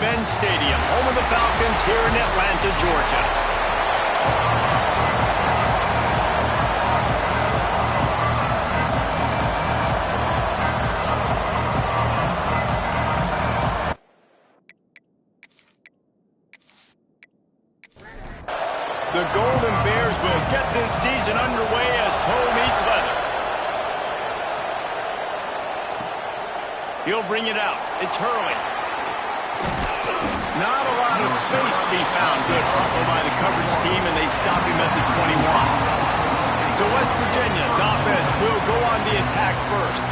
Mercedes-Benz Stadium, home of the Falcons here in Atlanta, Georgia. The Golden Bears will get this season underway as toe meets leather. He'll bring it out. It's Hurley. Not a lot of space to be found. Good hustle by the coverage team, and they stop him at the 21. So West Virginia's offense will go on the attack first.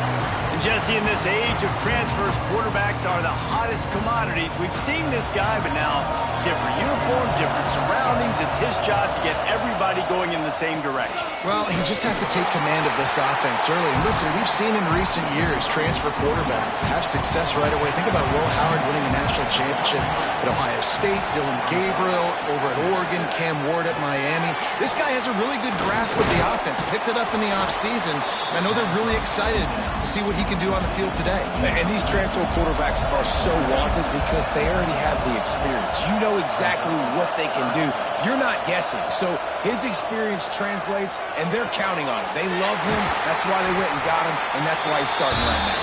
And Jesse, in this age of transfers, quarterbacks are the hottest commodities. We've seen this guy, but now different uniform, different surroundings. It's his job to get everybody going in the same direction. Well, he just has to take command of this offense early. And listen, we've seen in recent years transfer quarterbacks have success right away. Think about Will Howard winning a national championship at Ohio State, Dylan Gabriel over at Oregon, Cam Ward at Miami. This guy has a really good grasp of the offense, picked it up in the offseason. I know they're really excited to see what he can do on the field today. And these transfer quarterbacks are so wanted because they already have the experience. You know exactly what they can do. You're not guessing. So his experience translates, and they're counting on it. They love him. That's why they went and got him, and that's why he's starting right now.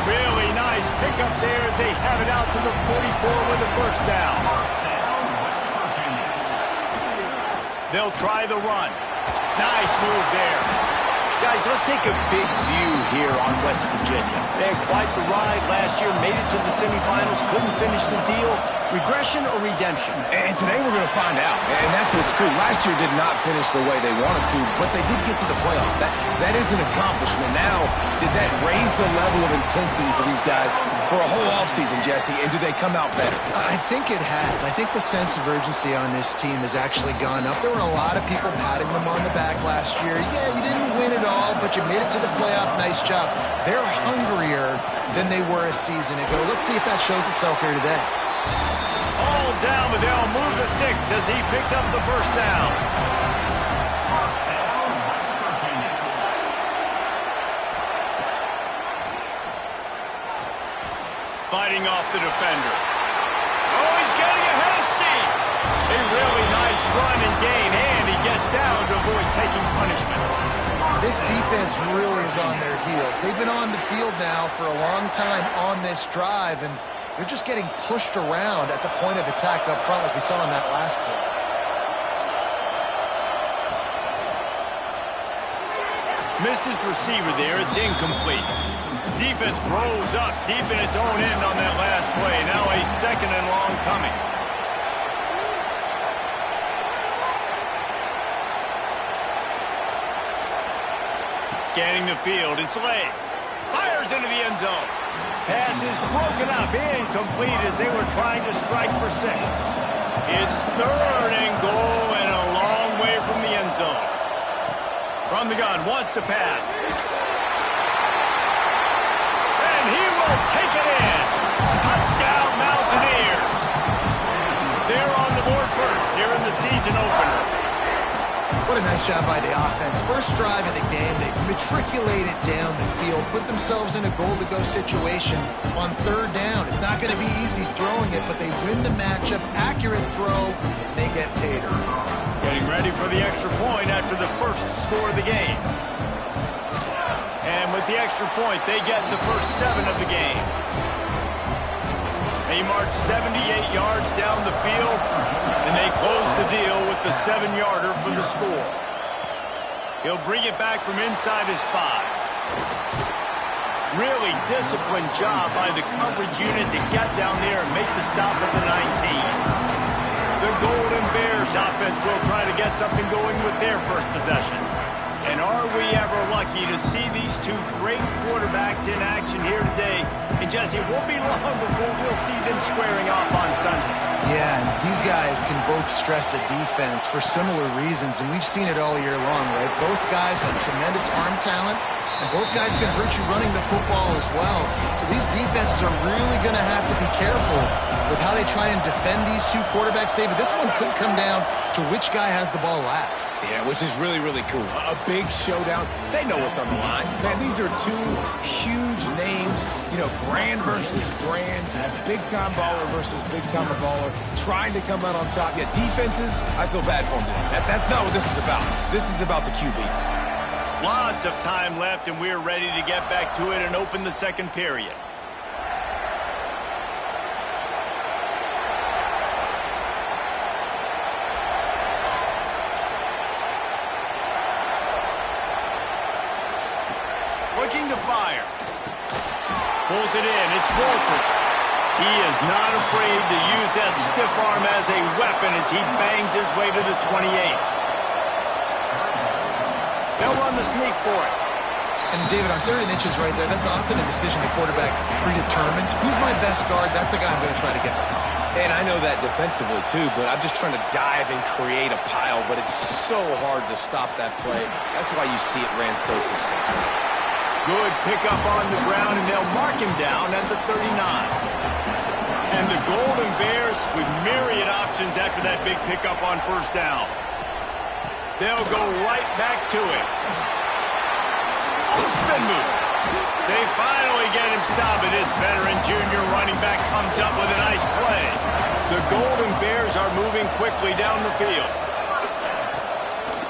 Really nice pickup there as they have it out to the 44 with the first down. They'll try the run. Nice move there. Guys, let's take a big view here on West Virginia. They had quite the ride last year, made it to the semifinals, couldn't finish the deal. Regression or redemption? And today we're going to find out. And that's what's cool. Last year did not finish the way they wanted to, but they did get to the playoff. That is an accomplishment. Now, did that raise the level of intensity for these guys for a whole offseason, Jesse? And do they come out better? I think it has. I think the sense of urgency on this team has actually gone up. There were a lot of people patting them on the back last year. Yeah, you didn't win it all, but you made it to the playoff. Nice job. They're hungrier than they were a season ago. Let's see if that shows itself here today. All down, but they'll move the sticks as he picks up the first down. Fighting off the defender. Oh, he's getting ahead of steam. A really nice run and gain, and he gets down to avoid taking punishment. This defense really is on their heels. They've been on the field now for a long time on this drive, and they're just getting pushed around at the point of attack up front like we saw on that last play. Missed his receiver there. It's incomplete. Defense rose up deep in its own end on that last play. Now a second and long coming. Scanning the field. It's late. Fires into the end zone. Pass is broken up, incomplete as they were trying to strike for 6. It's third and goal and a long way from the end zone. From the gun, wants to pass. And he will take it in. Touchdown Mountaineers. They're on the board first here in the season opener. What a nice job by the offense. First drive of the game, they matriculated down the field, put themselves in a goal-to-go situation on third down. It's not going to be easy throwing it, but they win the matchup. Accurate throw, they get paid. Getting ready for the extra point after the first score of the game. And with the extra point, they get the first 7 of the game. They march 78 yards down the field, and they close the deal with the 7-yarder for the score. He'll bring it back from inside his 5. Really disciplined job by the coverage unit to get down there and make the stop at the 19. The Golden Bears offense will try to get something going with their first possession. And are we ever lucky to see these two great quarterbacks in action here today? And Jesse, it won't be long before we'll see them squaring off on Sundays. Yeah, and these guys can both stress a defense for similar reasons, and we've seen it all year long, right? Both guys have tremendous arm talent, and both guys can hurt you running the football as well. So these defenses are really going to have to be careful with how they try and defend these two quarterbacks, David. This one could come down to which guy has the ball last. Yeah, which is really, really cool. A big showdown. They know what's on the line. Man, these are two huge names You know, brand versus brand, big-time baller versus big-time baller, trying to come out on top. Yeah, defenses, I feel bad for them today. That's not what this is about. This is about the QBs. Lots of time left, and we're ready to get back to it and open the second period. Looking to fire. Pulls it in. It's Walters. He is not afraid to use that stiff arm as a weapon as he bangs his way to the 28. They'll run the sneak for it. And, David, on 3rd and inches right there, that's often a decision the quarterback predetermines. Who's my best guard? That's the guy I'm going to try to get behind. And I know that defensively, too, but I'm just trying to dive and create a pile, but it's so hard to stop that play. That's why you see it ran so successfully. Good pickup on the ground, and they'll mark him down at the 39. And the Golden Bears with myriad options after that big pickup on first down. They'll go right back to it. Spin move. They finally get him stopped, and this veteran junior running back comes up with a nice play. The Golden Bears are moving quickly down the field.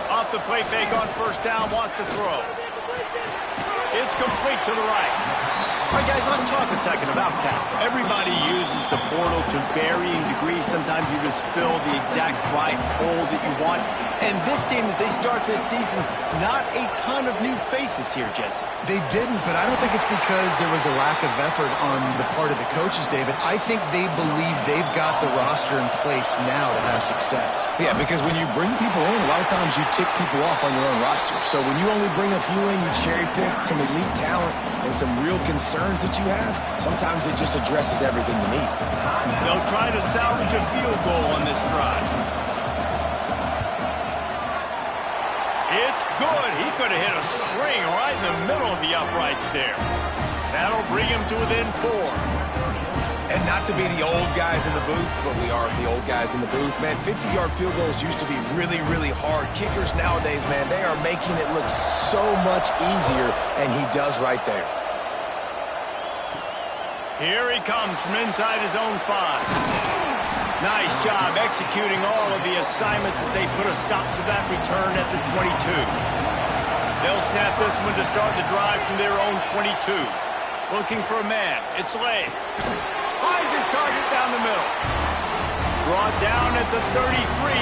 Off the play fake on first down, wants to throw. It's complete to the right. All right, guys, let's talk a second about cap. Everybody uses the portal to varying degrees. Sometimes you just fill the exact right hole that you want. And this team, as they start this season, not a ton of new faces here, Jesse. They didn't, but I don't think it's because there was a lack of effort on the part of the coaches, David. I think they believe they've got the roster in place now to have success. Yeah, because when you bring people in, a lot of times you tick people off on your own roster. So when you only bring a few in, you cherry-pick some elite talent and some real concerns that you have, sometimes it just addresses everything you need. They'll try to salvage a field goal on this drive. It's good. He could have hit a string right in the middle of the uprights there. That'll bring him to within 4. And not to be the old guys in the booth, but we are the old guys in the booth. Man, 50-yard field goals used to be really, really hard. Kickers nowadays, man, they are making it look so much easier, and he does right there. Here he comes from inside his own 5. Nice job executing all of the assignments as they put a stop to that return at the 22. They'll snap this one to start the drive from their own 22. Looking for a man. It's Lay. Finds his target down the middle. Brought down at the 33,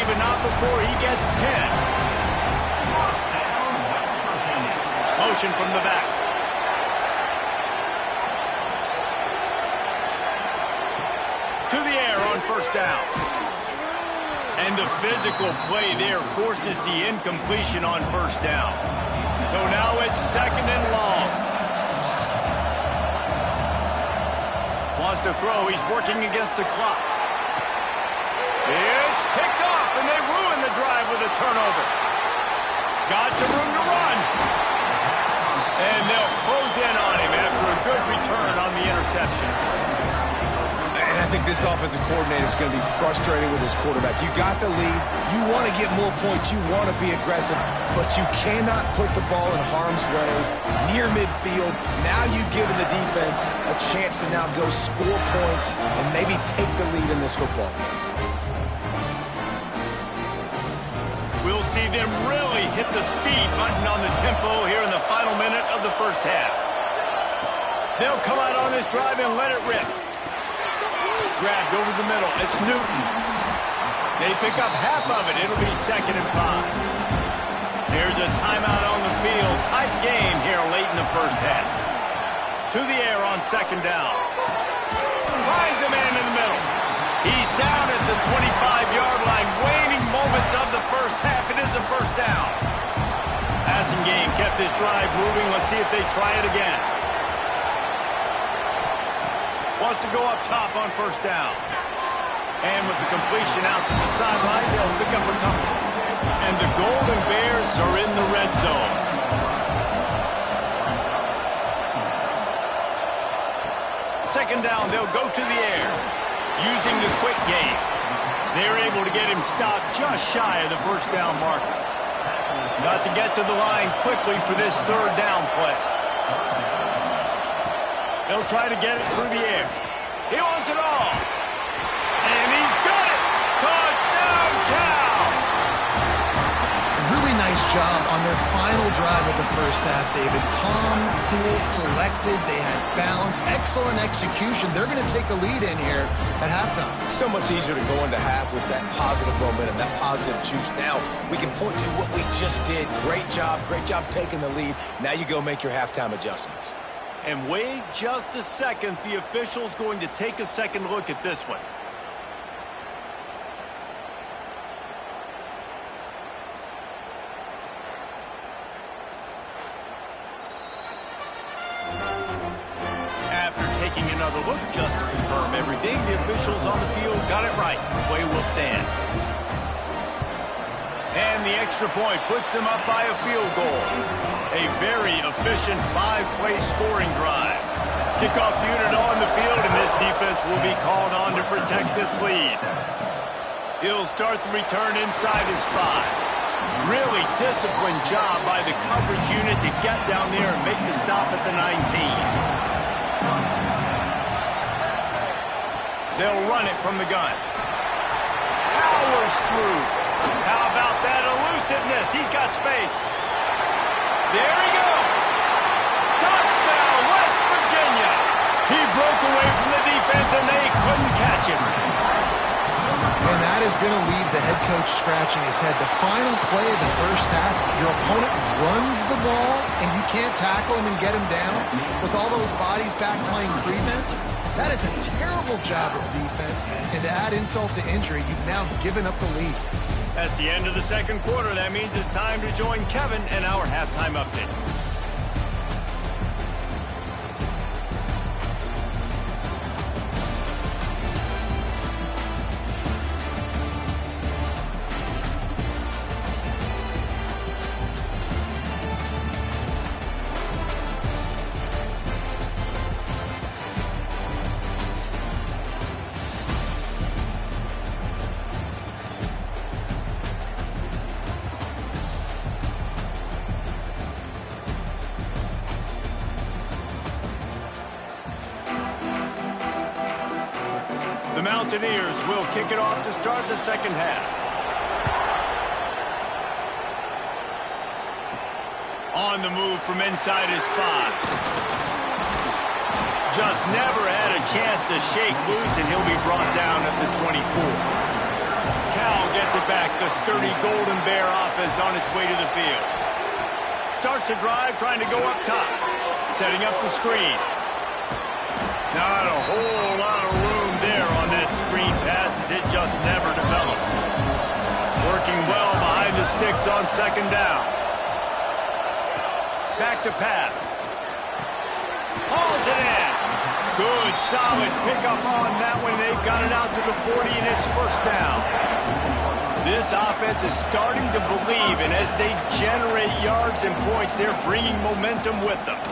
but not before he gets 10. Motion from the back. To the air on first down. And the physical play there forces the incompletion on first down. So now it's 2nd and long. Wants to throw. He's working against the clock. It's picked off, and they ruin the drive with a turnover. Got some room to run. And they'll close in on him after a good return on the interception. And I think this offensive coordinator is going to be frustrated with his quarterback. You got the lead. You want to get more points. You want to be aggressive. But you cannot put the ball in harm's way near midfield. Now you've given the defense a chance to now go score points and maybe take the lead in this football game. We'll see them really hit the speed button on the tempo here in the final minute of the first half. They'll come out on this drive and let it rip. Grabbed over the middle. It's Newton. They pick up half of it. It'll be 2nd and 5. There's a timeout on the field. Tight game here late in the first half. To the air on 2nd down. Finds a man in the middle. He's down at the 25-yard line. Waning moments of the first half. It is the first down. Passing game kept this drive moving. Let's see if they try it again. Wants to go up top on first down. And with the completion out to the sideline, they'll pick up a couple. And the Golden Bears are in the red zone. Second down, they'll go to the air. Using the quick game. They're able to get him stopped just shy of the first down marker. Got to get to the line quickly for this 3rd down play. He'll try to get it through the air. He wants it all. And he's got it. Touchdown, Cal. Really nice job on their final drive of the first half, David. Calm, cool, collected. They had balance. Excellent execution. They're going to take a lead in here at halftime. It's so much easier to go into half with that positive momentum, that positive juice. Now we can point to what we just did. Great job taking the lead. Now you go make your halftime adjustments. And wait just a second. The official's going to take a second look at this one. After taking another look just to confirm everything, the officials on the field got it right. Play will stand. And the extra point puts them up by a field goal. A very efficient 5-play scoring drive. Kickoff unit on the field, and this defense will be called on to protect this lead. He'll start the return inside his 5. Really disciplined job by the coverage unit to get down there and make the stop at the 19. They'll run it from the gun. Powers through. How about that elusiveness? He's got space. There he goes. Touchdown, West Virginia. He broke away from the defense, and they couldn't catch him. And that is going to leave the head coach scratching his head. The final play of the first half, your opponent runs the ball, and you can't tackle him and get him down with all those bodies back playing prevent. That is a terrible job of defense, and to add insult to injury, you've now given up the lead. That's the end of the second quarter. That means it's time to join Kevin and our halftime update. The Mountaineers will kick it off to start the second half. On the move from inside his 5. Just never had a chance to shake loose, and he'll be brought down at the 24. Cal gets it back. The sturdy Golden Bear offense on its way to the field. Starts a drive trying to go up top. Setting up the screen. Not a whole lot of room there on that screen pass, as it just never developed. Working well behind the sticks on second down. Back to pass. Hauls it in. Good, solid pickup on that one. They've got it out to the 40, and it's first down. This offense is starting to believe, and as they generate yards and points, they're bringing momentum with them.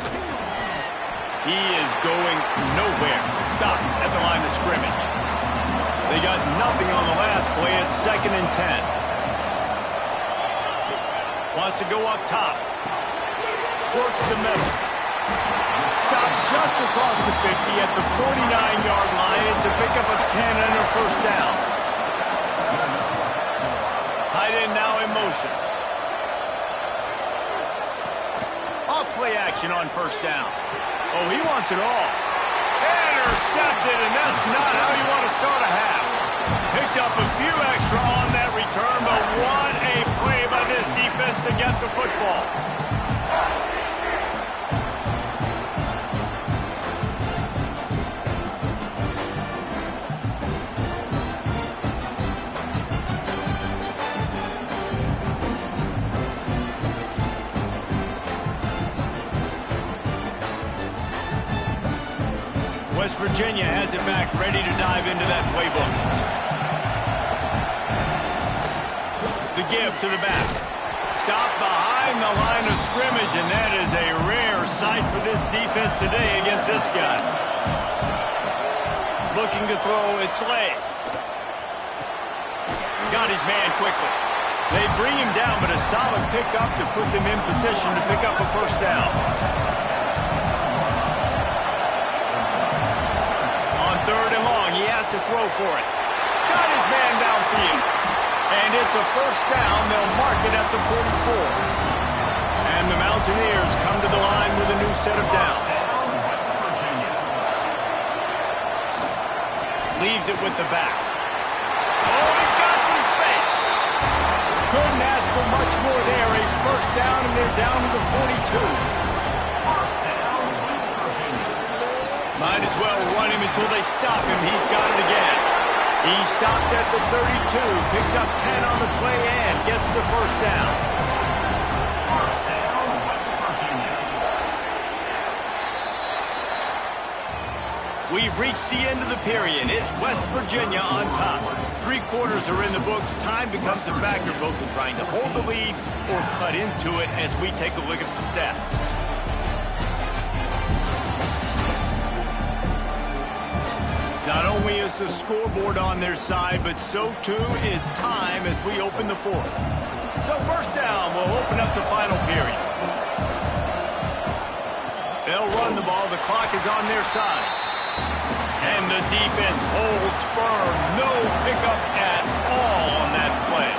He is going nowhere. Stopped at the line of scrimmage. They got nothing on the last play. It's 2nd and 10. Wants to go up top. Works the middle. Stopped just across the 50 at the 49-yard line. It's a pickup of 10 and a first down. Tight end now in motion. Off play action on first down. Oh, he wants it all. Intercepted, and that's not how you want to start a half. Picked up a few extra on that return, but what a play by this defense to get the football. West Virginia has it back, ready to dive into that playbook. The give to the back. Stop behind the line of scrimmage, and that is a rare sight for this defense today against this guy. Looking to throw, it's Slay. Got his man quickly. They bring him down, but a solid pickup to put them in position to pick up a first down. Third and long. He has to throw for it. Got his man downfield. And it's a first down. They'll mark it at the 44. And the Mountaineers come to the line with a new set of downs. Leaves it with the back. Oh, he's got some space. Couldn't ask for much more there. A first down, and they're down to the 42. Might as well run him until they stop him. He's got it again. He stopped at the 32, picks up 10 on the play and gets the first down. We've reached the end of the period. It's West Virginia on top. 3 quarters are in the books. Time becomes a factor both in trying to hold the lead or cut into it as we take a look at the stats. Not only is the scoreboard on their side, but so too is time as we open the fourth. So first down will open up the final period. They'll run the ball. The clock is on their side. And the defense holds firm. No pickup at all on that play.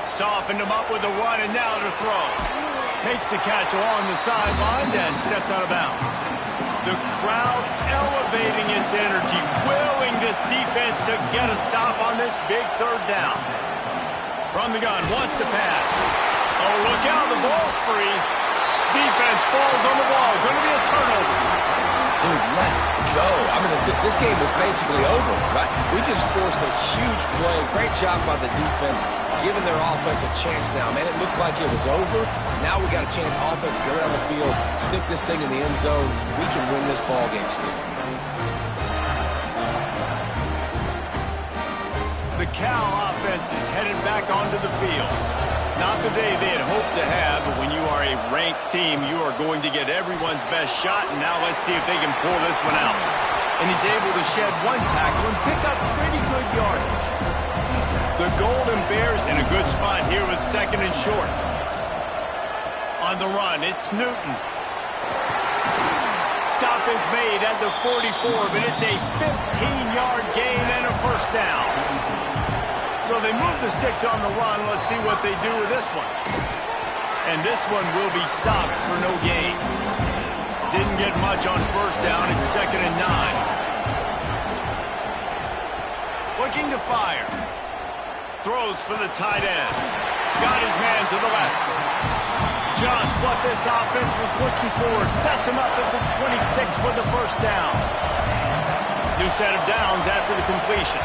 Softened him up with a run, and now to throw. Makes the catch along the sidelines and steps out of bounds. The crowd elevating its energy, willing this defense to get a stop on this big third down. From the gun, wants to pass. Oh, look out, the ball's free. Defense falls on the ball. Going to be a turnover. Dude, let's go. I mean, this game was basically over, right? We just forced a huge play. Great job by the defense, giving their offense a chance now. Man, it looked like it was over. Now we got a chance, offense, go down the field, stick this thing in the end zone. We can win this ball game still. The Cal offense is headed back onto the field. Not the day they had hoped to have, but when you are a ranked team, you are going to get everyone's best shot, and now let's see if they can pull this one out. And he's able to shed one tackle and pick up pretty good yardage. The Golden Bears in a good spot here with second and short. On the run, it's Newton. Stop is made at the 44, but it's a 15-yard gain and a first down. So they move the sticks on the run. Let's see what they do with this one. And this one will be stopped for no gain. Didn't get much on first down. It's second and 9. Looking to fire. Throws for the tight end. Got his man to the left. Just what this offense was looking for. Sets him up at the 26 with the first down. New set of downs after the completion.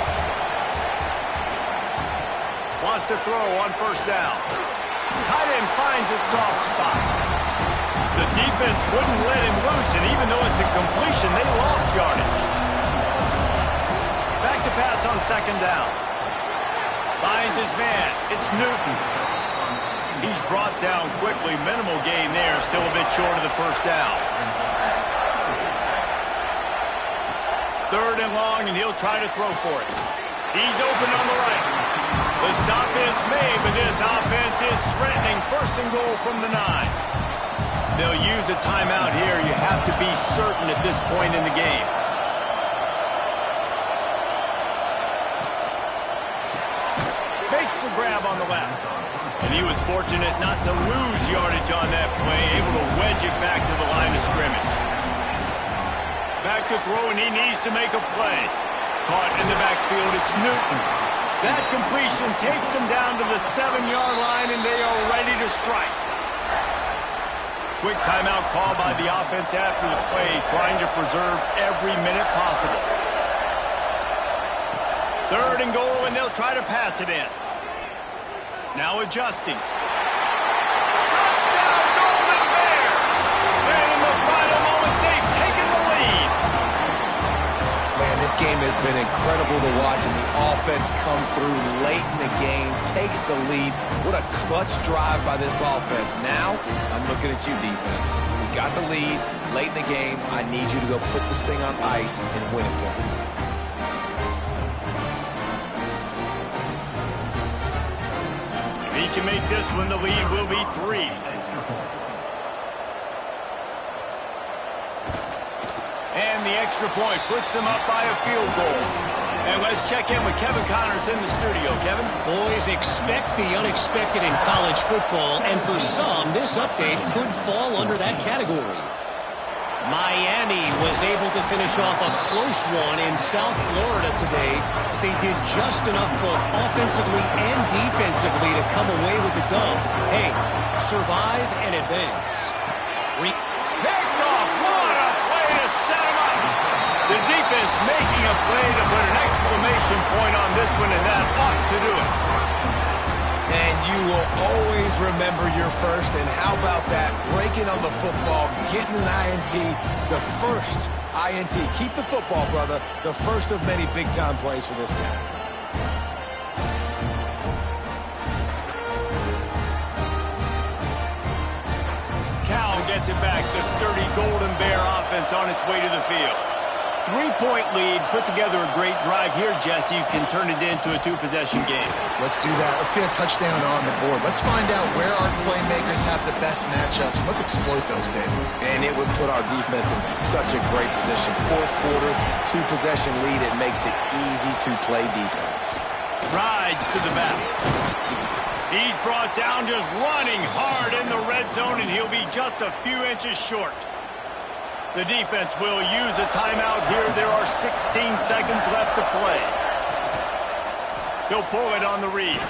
Wants to throw on first down. Tight end finds a soft spot. The defense wouldn't let him loose, and even though it's a completion, they lost yardage. Back to pass on second down. Finds his man. It's Newton. He's brought down quickly. Minimal gain there. Still a bit short of the first down. Third and long, and he'll try to throw for it. He's open on the right. The stop is made, but this offense is threatening. First and goal from the 9. They'll use a timeout here. You have to be certain at this point in the game. Makes the grab on the left. And he was fortunate not to lose yardage on that play, able to wedge it back to the line of scrimmage. Back to throw, and he needs to make a play. Caught in the backfield, it's Newton. That completion takes them down to the 7-yard line, and they are ready to strike. Quick timeout call by the offense after the play, trying to preserve every minute possible. Third and goal, and they'll try to pass it in. Now adjusting. Touchdown, Golden Bears! And in the final moments, they've taken the lead. Man, this game has been incredible to watch, and the offense comes through late in the game, takes the lead. What a clutch drive by this offense. Now, I'm looking at you, defense. We got the lead late in the game. I need you to go put this thing on ice and win it for me. If he can make this one, the lead will be 3. And the extra point puts them up by a field goal. And let's check in with Kevin Connors in the studio. Kevin? Boys, expect the unexpected in college football, and for some, this update could fall under that category. Miami was able to finish off a close one in South Florida today. They did just enough both offensively and defensively to come away with the dub. Hey, survive and advance. Picked off. What a play to set him up. The defense making a play to put an exclamation point on this one, and that ought to do it. And you will always remember your first, and how about that? Breaking on the football, getting an INT, the first INT. Keep the football, brother. The first of many big-time plays for this guy. Cal gets it back. The sturdy Golden Bear offense on its way to the field. 3-point lead, put together a great drive here, Jesse. You can turn it into a 2-possession game. Let's do that. Let's get a touchdown on the board. Let's find out where our playmakers have the best matchups. Let's exploit those, David. And it would put our defense in such a great position. Fourth quarter, 2-possession lead. It makes it easy to play defense. Rides to the back. He's brought down just running hard in the red zone, and he'll be just a few inches short. The defense will use a timeout here. There are 16 seconds left to play. They'll pull it on the read.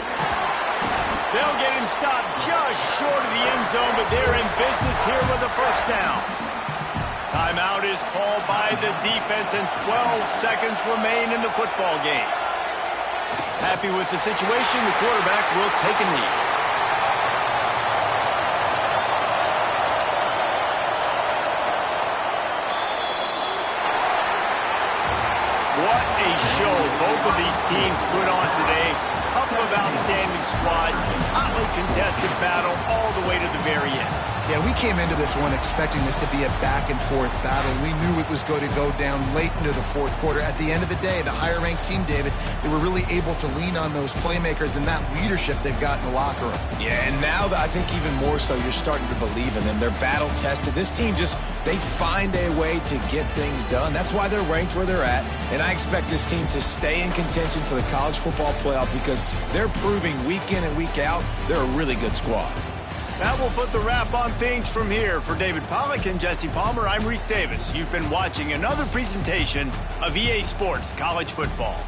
They'll get him stopped just short of the end zone, but they're in business here with a first down. Timeout is called by the defense, and 12 seconds remain in the football game. Happy with the situation, the quarterback will take a knee. What a show both of these teams put on today. Couple of outstanding squads, hotly contested battle all the way to the very end. Yeah, we came into this one expecting this to be a back-and-forth battle. We knew it was going to go down late into the fourth quarter. At the end of the day, the higher-ranked team, David, they were really able to lean on those playmakers and that leadership they've got in the locker room. Yeah, and now I think even more so, you're starting to believe in them. They're battle-tested. This team they find a way to get things done. That's why they're ranked where they're at. And I expect this team to stay in contention for the college football playoff because they're proving week in and week out they're a really good squad. That will put the wrap on things from here. For David Pollack and Jesse Palmer, I'm Reese Davis. You've been watching another presentation of EA Sports College Football.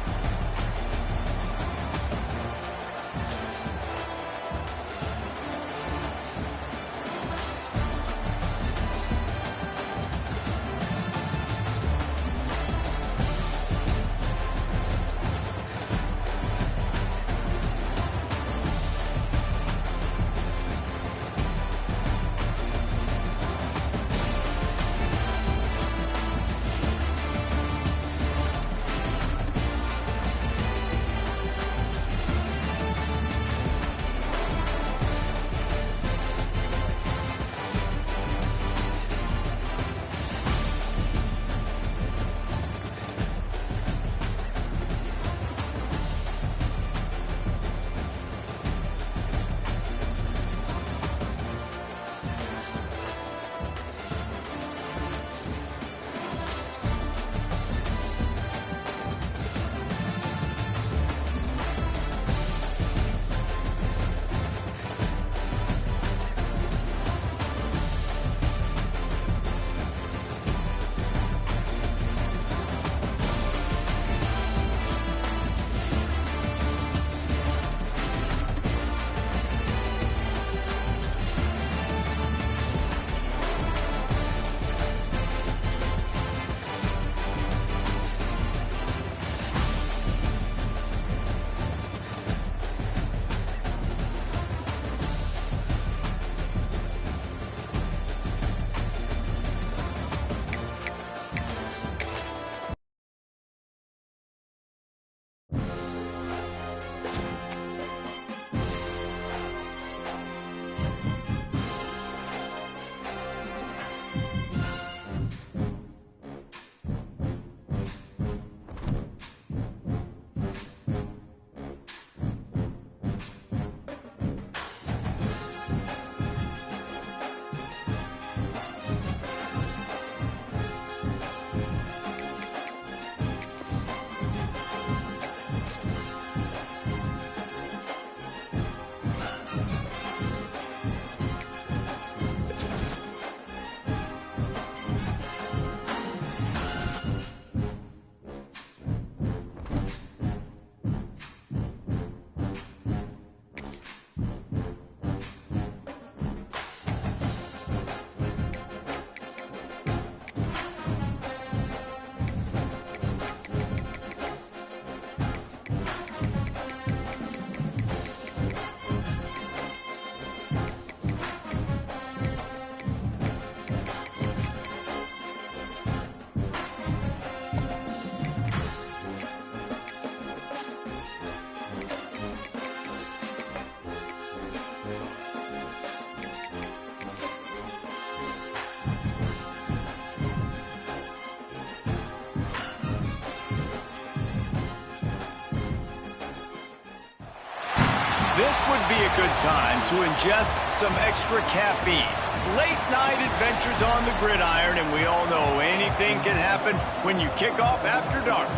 This would be a good time to ingest some extra caffeine. Late night adventures on the gridiron, and we all know anything can happen when you kick off after dark.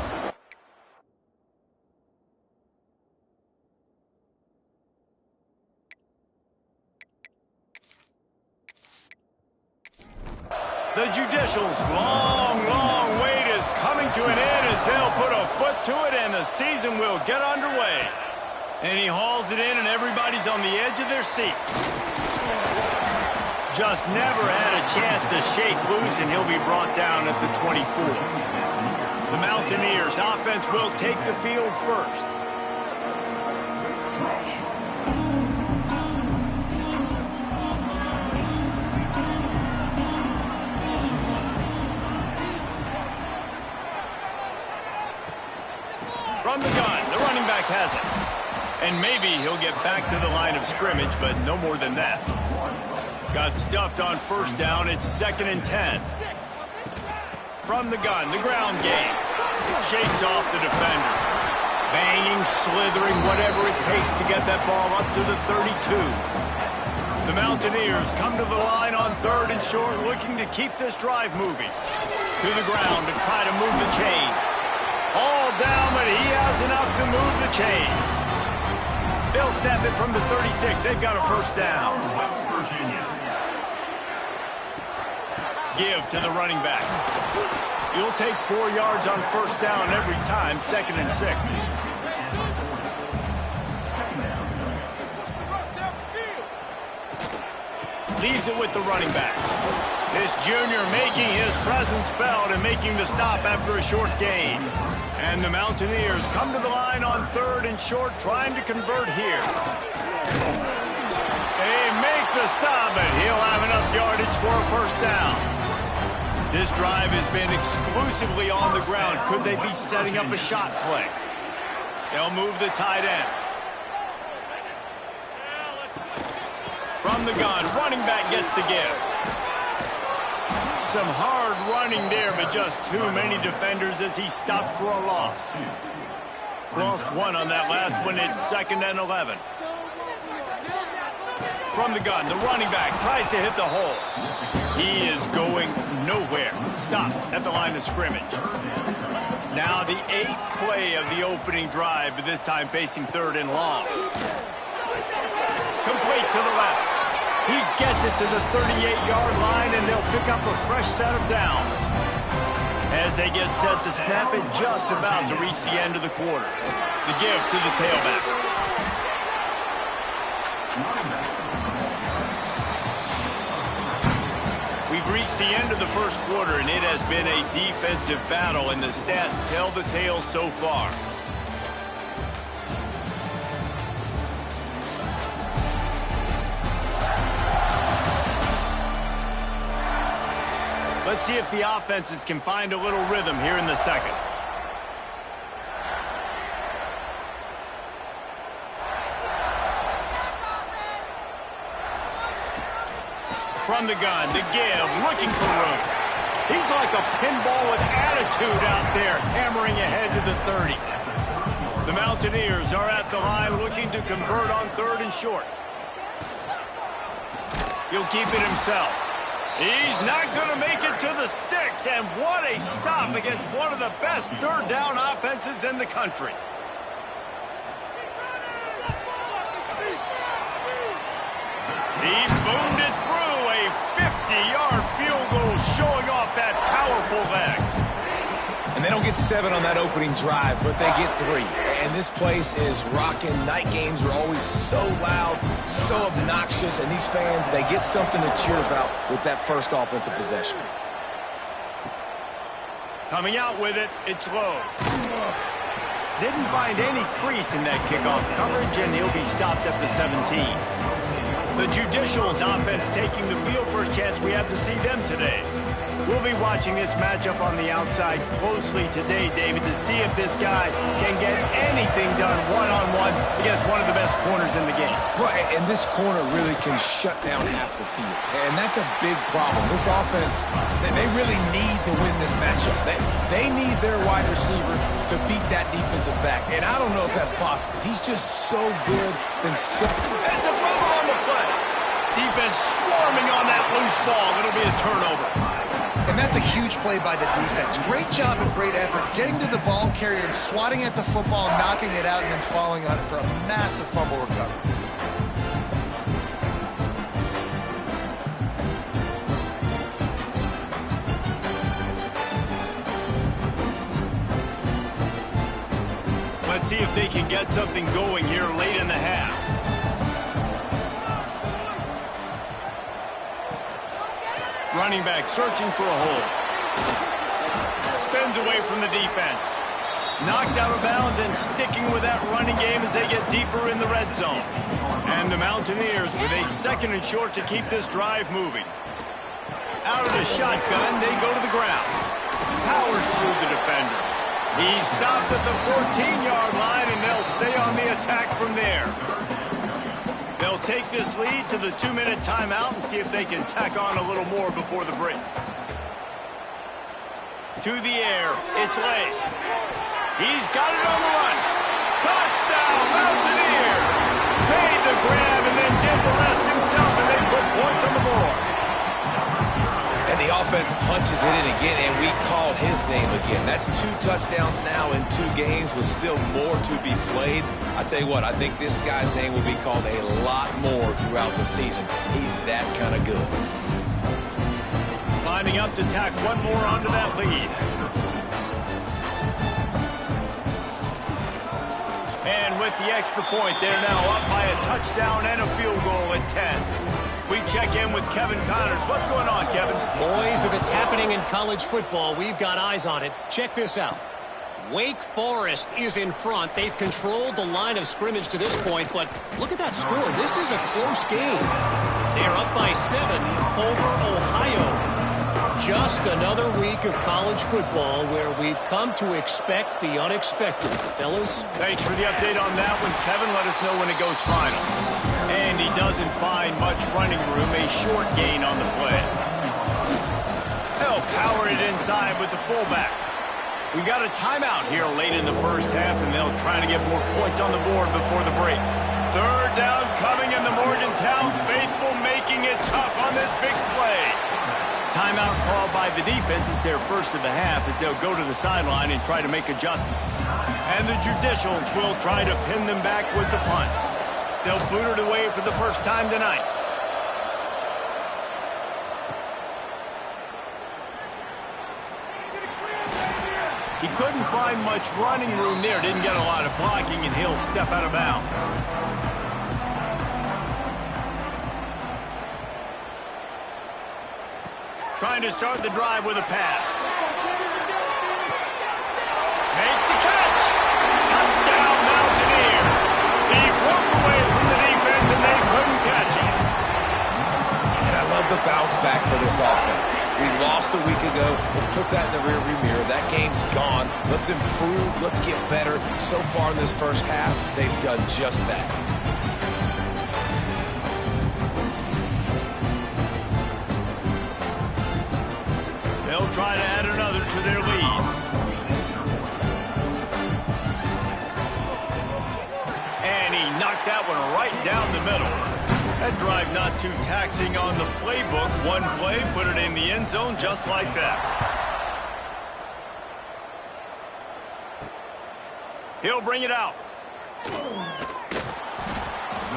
The Judicial's long wait is coming to an end as they'll put a foot to it and the season will get underway. And he hauls it in and everybody's on the edge of their seats. Just never had a chance to shake loose and he'll be brought down at the 24. The Mountaineers offense will take the field first. From the gun, the running back has it. And maybe he'll get back to the line of scrimmage, but no more than that. Got stuffed on first down, it's 2nd and 10. From the gun, the ground game. Shakes off the defender. Banging, slithering, whatever it takes to get that ball up to the 32. The Mountaineers come to the line on 3rd and short, looking to keep this drive moving. To the ground to try to move the chains. All down, but he has enough to move the chains. They'll snap it from the 36. They've got a first down. Give to the running back. You'll take 4 yards on first down every time, 2nd and 6. Leaves it with the running back. This junior making his presence felt and making the stop after a short gain. And the Mountaineers come to the line on 3rd and short, trying to convert here. They make the stop, and he'll have enough yardage for a first down. This drive has been exclusively on the ground. Could they be setting up a shot play? They'll move the tight end. From the gun, running back gets the give. Some hard running there, but just too many defenders as he stopped for a loss. Lost one on that last one. It's 2nd and 11. From the gun, the running back tries to hit the hole. He is going nowhere. Stopped at the line of scrimmage. Now the 8th play of the opening drive, but this time facing 3rd and long. Complete to the left. He gets it to the 38-yard line, and they'll pick up a fresh set of downs. As they get set to snap it, just about to reach the end of the quarter. The give to the tailback. We've reached the end of the first quarter, and it has been a defensive battle, and the stats tell the tale so far. Let's see if the offenses can find a little rhythm here in the second. From the gun, the give, looking for room. He's like a pinball with attitude out there, hammering ahead to the 30. The Mountaineers are at the line looking to convert on 3rd and short. He'll keep it himself. He's not going to make it to the sticks, and what a stop against one of the best 3rd down offenses in the country. He boomed it through, a 50-yard field goal showing off that powerful leg. And they don't get 7 on that opening drive, but they get 3. And this place is rocking. Night games are always so loud, so obnoxious, and these fans, they get something to cheer about with that first offensive possession. Coming out with it, it's low. Didn't find any crease in that kickoff coverage, and he'll be stopped at the 17. The Judicial's offense taking the field for a chance we have to see them today. We'll be watching this matchup on the outside closely today, David, to see if this guy can get anything done one-on-one against one of the best corners in the game. Well, and this corner really can shut down half the field. And that's a big problem. This offense, they really need to win this matchup. They need their wide receiver to to beat that defensive back. And I don't know if that's possible. He's just so good and so... It's a fumble on the play. Defense swarming on that loose ball. It'll be a turnover. And that's a huge play by the defense. Great job and great effort getting to the ball carrier and swatting at the football, knocking it out, and then falling on it for a massive fumble recovery. Let's see if they can get something going here late in the half. Running back searching for a hole. Spins away from the defense. Knocked out of bounds and sticking with that running game as they get deeper in the red zone. And the Mountaineers with a 2nd and short to keep this drive moving. Out of the shotgun, they go to the ground. Powers through the defender. He's stopped at the 14-yard line, and they'll stay on the attack from there. They'll take this lead to the 2-minute timeout and see if they can tack on a little more before the break. To the air, it's Lay. He's got it on the run. Touchdown, Mountaineers! Made the grab and then did the rest himself, and they put points on the board. And the offense punches it in again, and we call his name again. That's 2 touchdowns now in 2 games with still more to be played. I tell you what, I think this guy's name will be called a lot more throughout the season. He's that kind of good. Lining up to tack one more onto that lead. And with the extra point, they're now up by a touchdown and a field goal at 10. We check in with Kevin Connors. What's going on, Kevin? Boys, if it's happening in college football, we've got eyes on it. Check this out. Wake Forest is in front. They've controlled the line of scrimmage to this point, but look at that score. This is a close game. They're up by 7 over Ohio. Just another week of college football where we've come to expect the unexpected. Fellas? Thanks for the update on that one, Kevin. Let us know when it goes final. And he doesn't find much running room. A short gain on the play. They'll power it inside with the fullback. We've got a timeout here late in the first half, and they'll try to get more points on the board before the break. 3rd down coming in the Morgantown faithful, making it tough on this big play. Timeout called by the defense. It's their first of the half as they'll go to the sideline and try to make adjustments. And the Judicials will try to pin them back with the punt. They'll boot it away for the first time tonight. He couldn't find much running room there. Didn't get a lot of blocking, and he'll step out of bounds. Trying to start the drive with a pass. Makes the catch. Touchdown, Mountaineers. He broke away from the defense, and they couldn't catch him. And I love the bounce back for this offense. We lost a week ago. Let's put that in the rearview mirror. That game's gone. Let's improve. Let's get better. So far in this first half, they've done just that. They'll try to add another to their lead. And he knocked that one right down the middle. That drive not too taxing on the playbook. One play, put it in the end zone just like that. He'll bring it out.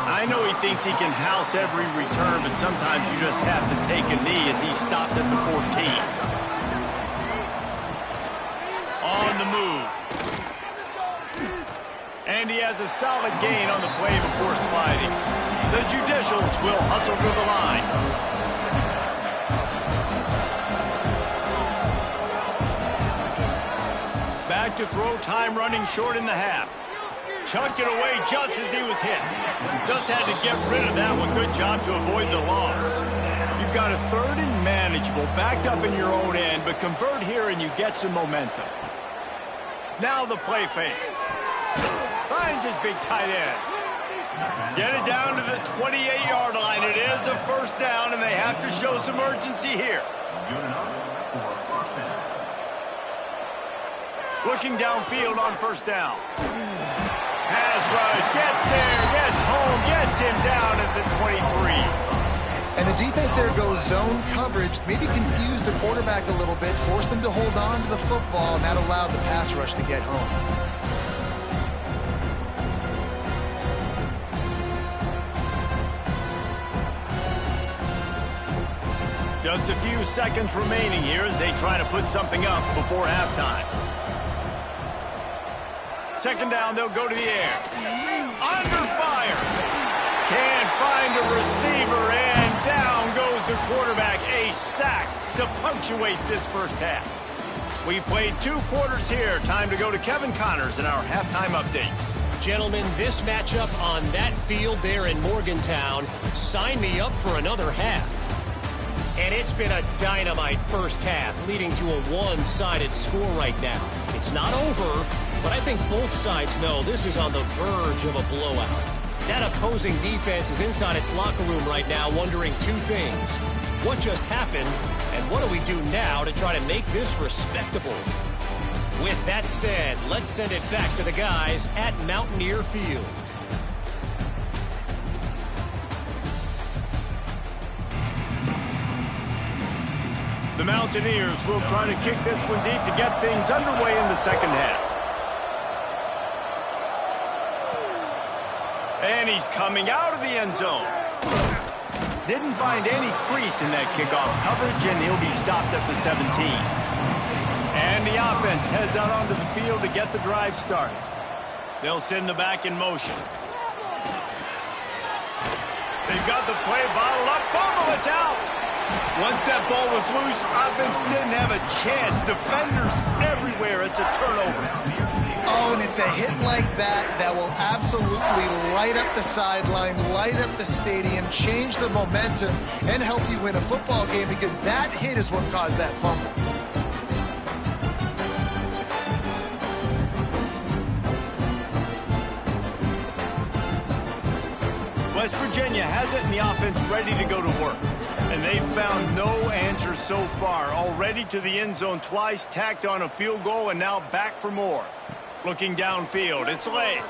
I know he thinks he can house every return, but sometimes you just have to take a knee as he stopped at the 14. On the move. And he has a solid gain on the play before sliding. The Judicials will hustle through the line. Back to throw, time running short in the half. Chucked it away just as he was hit. Just had to get rid of that one. Good job to avoid the loss. You've got a 3rd and manageable, backed up in your own end, but convert here and you get some momentum. Now the play fake. Finds his big tight end. Get it down to the 28-yard line. It is a first down, and they have to show some urgency here. Looking downfield on first down. Pass rush, gets there, gets home, gets him down at the 23. And the defense there goes zone coverage, maybe confused the quarterback a little bit, forced him to hold on to the football, and that allowed the pass rush to get home. Just a few seconds remaining here as they try to put something up before halftime. Second down, they'll go to the air. Under fire. Can't find a receiver, and down goes the quarterback. A sack to punctuate this first half. We played 2 quarters here. Time to go to Kevin Connors in our halftime update. Gentlemen, this matchup on that field there in Morgantown, sign me up for another half. And it's been a dynamite first half, leading to a one-sided score right now. It's not over, but I think both sides know this is on the verge of a blowout. That opposing defense is inside its locker room right now wondering 2 things. What just happened, and what do we do now to try to make this respectable? With that said, let's send it back to the guys at Mountaineer Field. The Mountaineers will try to kick this one deep to get things underway in the second half. And he's coming out of the end zone. Didn't find any crease in that kickoff coverage, and he'll be stopped at the 17. And the offense heads out onto the field to get the drive started. They'll send the back in motion. They've got the play bottled up. Fumble, it's out. Once that ball was loose, offense didn't have a chance. Defenders everywhere. It's a turnover. Oh, and it's a hit like that will absolutely light up the sideline, light up the stadium, change the momentum, and help you win a football game, because that hit is what caused that fumble. West Virginia has it, and the offense ready to go to work. And they've found no answer so far. Already to the end zone twice, tacked on a field goal, and now back for more. Looking downfield, it's late.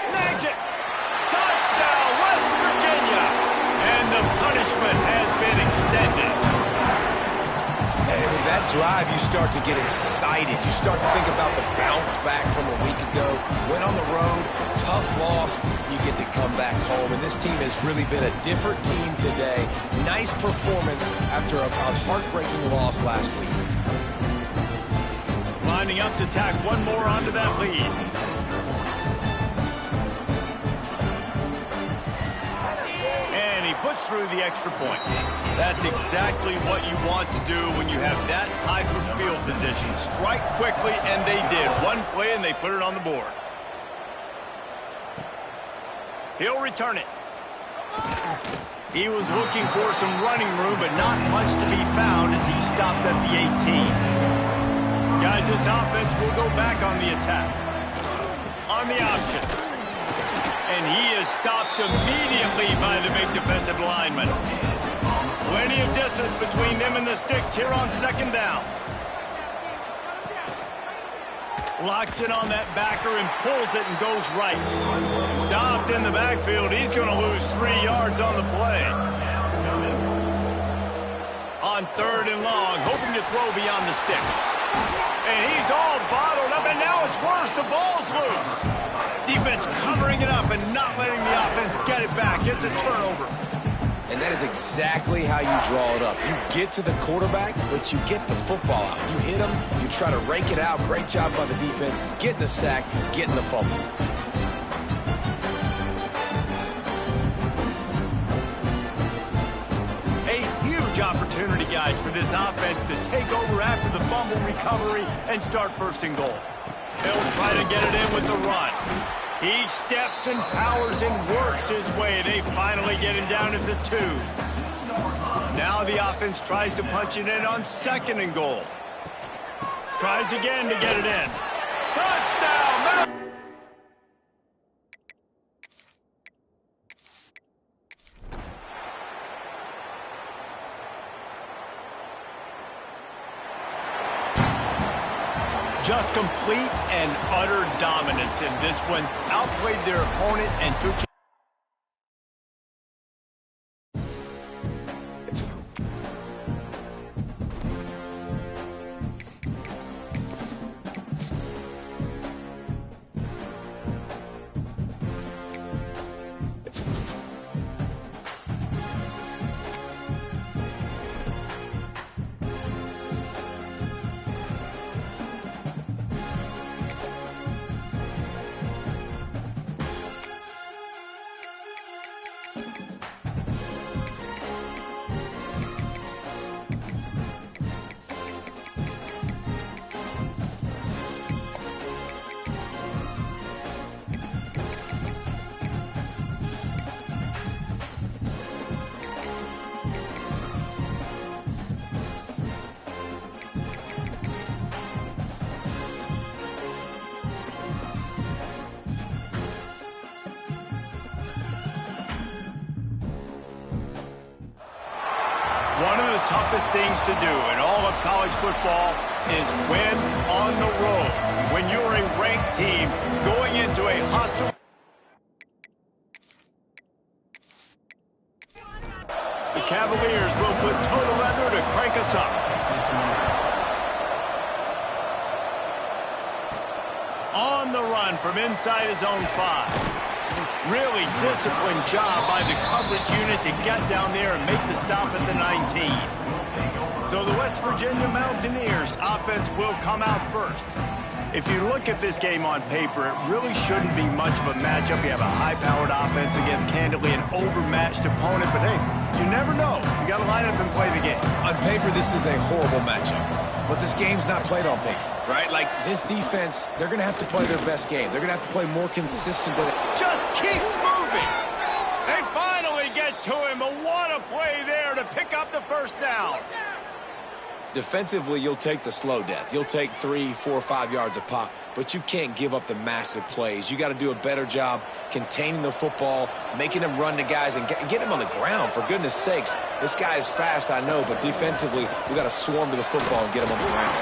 Snags it. Touchdown, West Virginia. And the punishment has been extended. And with that drive, you start to get excited. You start to think about the bounce back from a week ago. Went on the road, tough loss. You get to come back home. And this team has really been a different team today. Nice performance after a heartbreaking loss last week. Lining up to tack one more onto that lead. And he puts through the extra point. That's exactly what you want to do when you have that type of field position. Strike quickly, and they did. One play, and they put it on the board. He'll return it. He was looking for some running room, but not much to be found as he stopped at the 18. Guys, this offense will go back on the attack. On the option. And he is stopped immediately by the big defensive lineman. Plenty of distance between them and the sticks here on second down. Locks in on that backer and pulls it and goes right. Stopped in the backfield. He's going to lose 3 yards on the play. On third and long, hoping to throw beyond the sticks. And he's all bottled up, and now it's worse. The ball's loose. Defense covering it up and not letting the offense get it back. It's a turnover. And that is exactly how you draw it up. You get to the quarterback, but you get the football out. You hit him, you try to rake it out. Great job by the defense. Getting the sack, getting the fumble. Opportunity, guys, for this offense to take over after the fumble recovery and start first and goal. They'll try to get it in with the run. He steps and powers and works his way. They finally get him down at the 2. Now the offense tries to punch it in on second and goal. Tries again to get it in. Touchdown! Just complete and utter dominance in this one. Outplayed their opponent and took one of the toughest things to do in all of college football is win on the road. When you're a ranked team going into a hostile... The Cavaliers will put total leather to crank us up. On the run from inside his own 5. Really disciplined job by the coverage unit to get down there and make the stop at the 19. So the West Virginia Mountaineers offense will come out first. If you look at this game on paper, it really shouldn't be much of a matchup. You have a high-powered offense against, candidly, an overmatched opponent. But, hey, you never know. You got to line up and play the game. On paper, this is a horrible matchup. But this game's not played on paper, right? Like, this defense, they're going to have to play their best game. They're going to have to play more consistent than... Just keeps moving. They finally get to him. But what a play there to pick up the first down. Defensively, you'll take the slow death. You'll take 3, 4, 5 yards a pop, but you can't give up the massive plays. You got to do a better job containing the football, making them run to guys, and get them on the ground, for goodness sakes. This guy is fast, I know, but defensively, we got to swarm to the football and get him on the ground.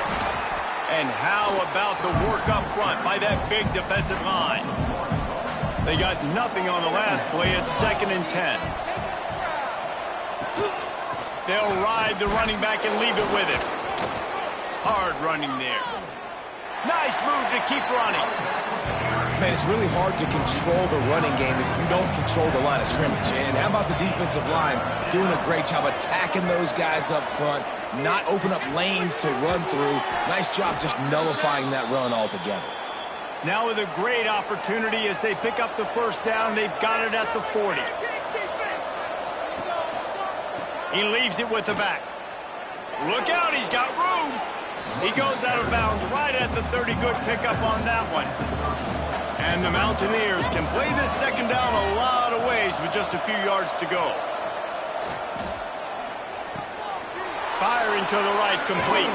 And how about the work up front by that big defensive line? They got nothing on the last play. It's 2nd and 10. They'll ride the running back and leave it with him. Hard running there. Nice move to keep running. Man, it's really hard to control the running game if you don't control the line of scrimmage. And how about the defensive line doing a great job attacking those guys up front, not open up lanes to run through. Nice job just nullifying that run altogether. Now with a great opportunity as they pick up the first down, they've got it at the 40. He leaves it with the back. Look out, he's got room. He goes out of bounds right at the 30. Good pickup on that one. And the Mountaineers can play this second down a lot of ways with just a few yards to go. Firing to the right, complete.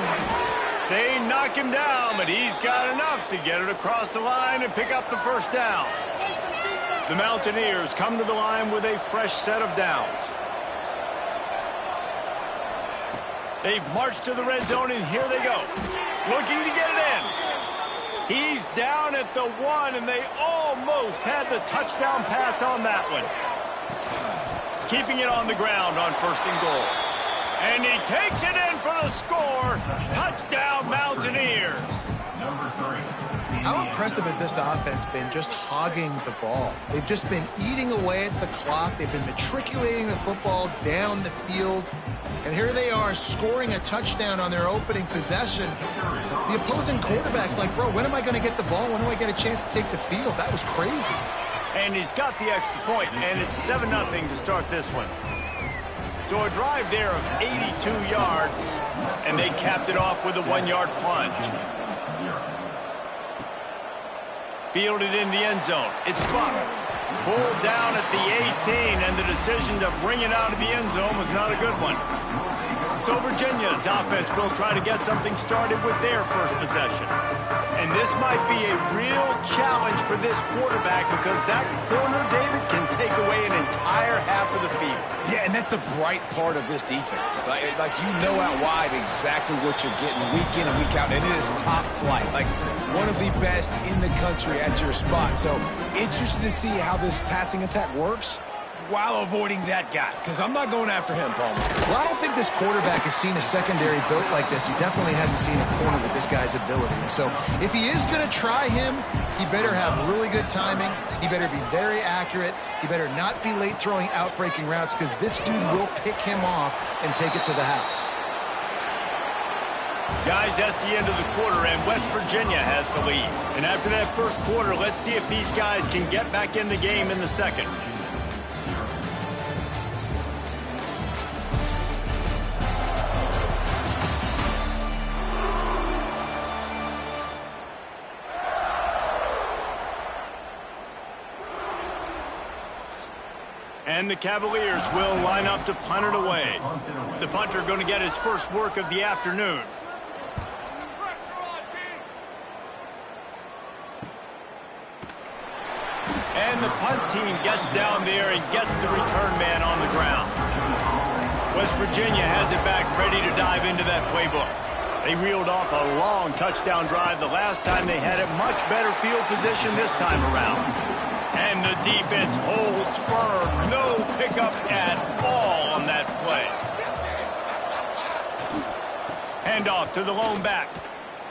They knock him down, but he's got enough to get it across the line and pick up the first down. The Mountaineers come to the line with a fresh set of downs. They've marched to the red zone, and here they go. Looking to get it in. He's down at the 1, and they almost had the touchdown pass on that one. Keeping it on the ground on 1st and goal. And he takes it in for the score. Touchdown, Mountaineers. How impressive has this offense been just hogging the ball? They've just been eating away at the clock. They've been matriculating the football down the field. And here they are scoring a touchdown on their opening possession. The opposing quarterback's like, bro, when am I going to get the ball? When do I get a chance to take the field? That was crazy. And he's got the extra point, and it's 7-0 to start this one. So a drive there of 82 yards, and they capped it off with a 1-yard plunge. Fielded in the end zone. It's blocked. Pulled down at the 18, and the decision to bring it out of the end zone was not a good one. So Virginia's offense will try to get something started with their first possession. And this might be a real challenge for this quarterback because that corner, David, can take away an entire half of the field. Yeah, and that's the bright part of this defense. Like you know out wide exactly what you're getting week in and week out, and it is top flight. Like one of the best in the country at your spot. So interested to see how this passing attack works while avoiding that guy, because I'm not going after him, Palmer. Well, I don't think this quarterback has seen a secondary built like this. He definitely hasn't seen a corner with this guy's ability. And so if he is going to try him, he better have really good timing. He better be very accurate. He better not be late throwing out-breaking routes, because this dude will pick him off and take it to the house. Guys, that's the end of the quarter, and West Virginia has the lead. And after that first quarter, let's see if these guys can get back in the game in the second. And the Cavaliers will line up to punt it away. The punter going to get his first work of the afternoon. And the punt team gets down there and gets the return man on the ground. West Virginia has it back, ready to dive into that playbook. They reeled off a long touchdown drive the last time they had it. Much better field position this time around. And the defense holds firm. No pickup at all on that play. Handoff to the lone back.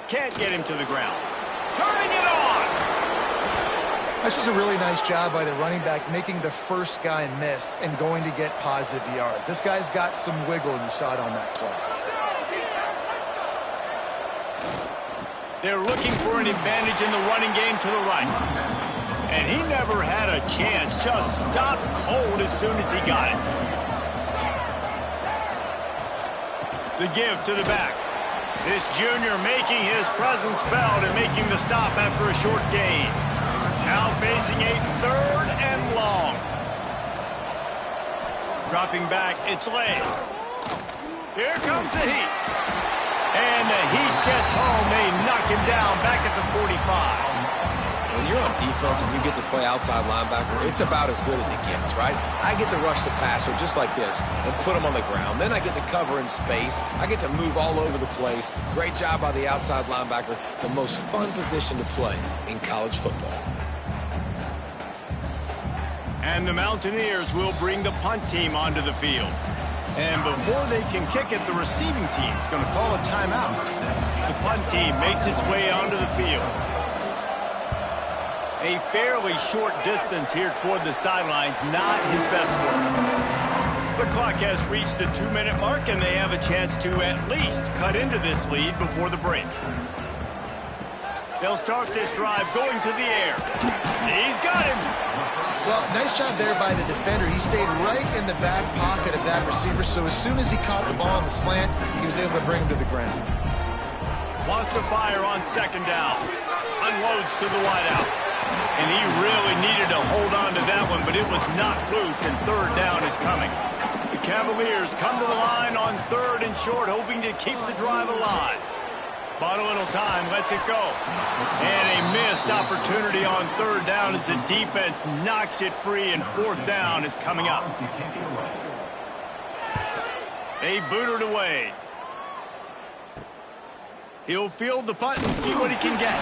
Can't get him to the ground. Turning it on. That's just a really nice job by the running back, making the first guy miss and going to get positive yards. This guy's got some wiggle, and you saw it on that play. They're looking for an advantage in the running game to the right. And he never had a chance. Just stopped cold as soon as he got it. The give to the back. This junior making his presence felt and making the stop after a short gain. Now facing a third and long. Dropping back, it's late. Here comes the heat. And the heat gets home. They knock him down back at the 45. When you're on defense and you get to play outside linebacker, it's about as good as it gets, right? I get to rush the passer just like this and put him on the ground. Then I get to cover in space. I get to move all over the place. Great job by the outside linebacker. The most fun position to play in college football. And the Mountaineers will bring the punt team onto the field. And before they can kick it, the receiving team's going to call a timeout. The punt team makes its way onto the field. A fairly short distance here toward the sidelines, not his best work. The clock has reached the 2-minute mark, and they have a chance to at least cut into this lead before the break. They'll start this drive going to the air. He's got him. Well, nice job there by the defender. He stayed right in the back pocket of that receiver, so as soon as he caught the ball on the slant, he was able to bring him to the ground. Wants to fire on second down. Unloads to the wideout. And he really needed to hold on to that one, but it was not loose, and third down is coming. The Cavaliers come to the line on third and short, hoping to keep the drive alive. But a little time lets it go. And a missed opportunity on third down as the defense knocks it free, and fourth down is coming up. They boot it away. He'll field the punt and see what he can get.